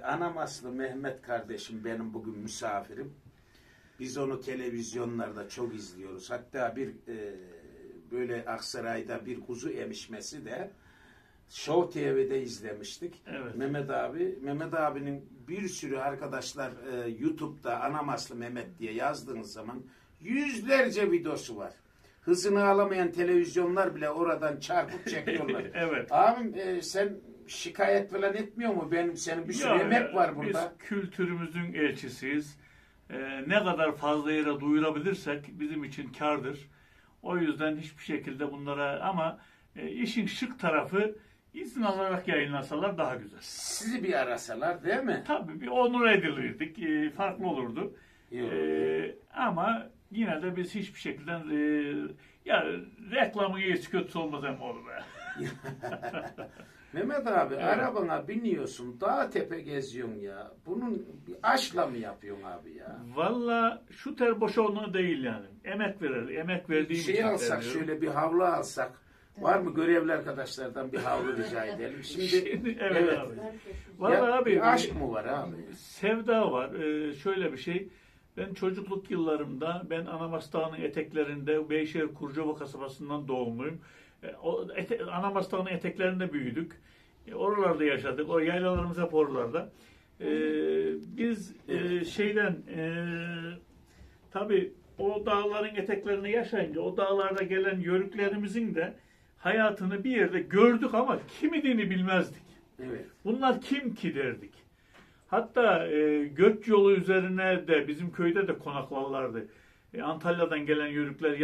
Anamaslı Mehmet kardeşim benim bugün misafirim. Biz onu televizyonlarda çok izliyoruz. Hatta bir böyle Aksaray'da bir kuzu emişmesi de Show TV'de izlemiştik. Evet. Mehmet abinin bir sürü arkadaşlar YouTube'da Anamaslı Mehmet diye yazdığınız zaman yüzlerce videosu var. Hızını alamayan televizyonlar bile oradan çarpıp çekiyorlar. Evet. Abim sen şikayet falan etmiyor mu? Senin bir sürü emek var burada. Biz kültürümüzün elçisiyiz. Ne kadar fazla yere duyurabilirsek bizim için kârdır. O yüzden hiçbir şekilde bunlara ama işin şık tarafı izin alarak yayınlasalar daha güzel. Sizi bir arasalar değil mi? Tabii bir onur edilirdik. Farklı olurdu. Ama yine de biz hiçbir şekilde ya reklamın iyisi kötüsü olmaz hem olur be. Mehmet abi arabana biniyorsun, dağ tepe geziyorsun ya. Bunun bir aşkla mı yapıyorsun abi ya? Valla şu ter boş olduğunu değil yani. Emek verir. Emek verdiğim için alsak şöyle bir havlu alsak. Var mı görevli arkadaşlardan bir havlu rica edelim? Şimdi evet. Abi. Valla abi. Bir aşk mı var abi? Sevda var. Şöyle bir şey. Ben çocukluk yıllarımda Anamas Dağı'nın eteklerinde Beyşehir Kurcova kasabasından doğumluyum. Anamas Dağı'nın eteklerinde büyüdük. Oralarda yaşadık. O yaylalarımız hep oralarda. Biz tabii o dağların eteklerinde yaşayınca o dağlarda gelen yörüklerimizin de hayatını bir yerde gördük ama kim idiğini bilmezdik. Evet. Bunlar kim ki derdik. Hatta göç yolu üzerine de bizim köyde de konaklarlardı. Antalya'dan gelen yörükler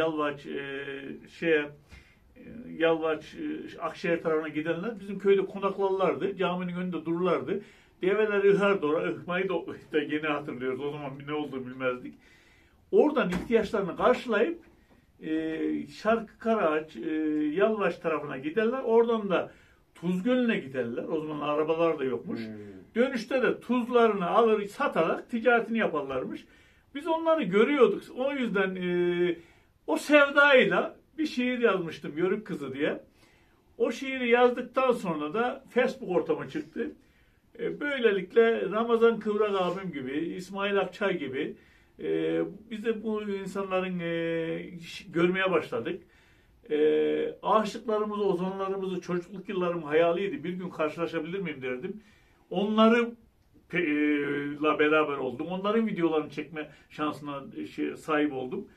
Yalvaç, Akşehir tarafına gidenler bizim köyde konaklarlardı. Caminin önünde dururlardı. Develer ıhardı. Ihmayı da yeni hatırlıyoruz. O zaman ne olduğunu bilmezdik. Oradan ihtiyaçlarını karşılayıp Şarkı Karaağaç, Yalvaç tarafına giderler. Oradan da Tuzgölü'ne giderler. O zaman arabalar da yokmuş. Dönüşte de tuzlarını alır satarak ticaretini yaparlarmış. Biz onları görüyorduk. O yüzden o sevdayla bir şiir yazmıştım Yörük Kızı diye. O şiiri yazdıktan sonra da Facebook ortama çıktı. Böylelikle Ramazan Kıvrak abim gibi, İsmail Akçay gibi biz de bu insanların görmeye başladık. Aşıklarımızı, ozanlarımızı çocukluk yıllarım hayaliydi. Bir gün karşılaşabilir miyim derdim. Onlarla beraber oldum. Onların videolarını çekme şansına sahip oldum.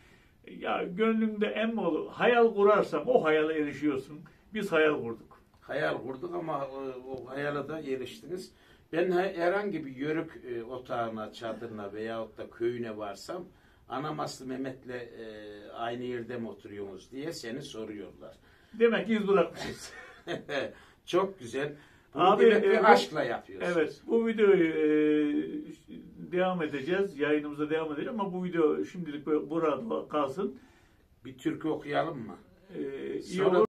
Ya gönlümde hayal kurarsan o hayale erişiyorsun. Biz hayal kurduk. Hayal kurduk ama o hayale da eriştiniz. Ben herhangi bir yörük otağına, çadırına veyahut da köyüne varsam Anamaslı Mehmet'le aynı yerde mi oturuyorsunuz diye seni soruyorlar. Demek ki iz bırakmışız. Çok güzel. Bunu abi bir aşkla yapıyorsunuz. Evet. Bu videoyu devam edeceğiz. Yayınımıza devam edeceğiz ama bu video şimdilik burada kalsın. Bir türkü okuyalım mı? İyi olur.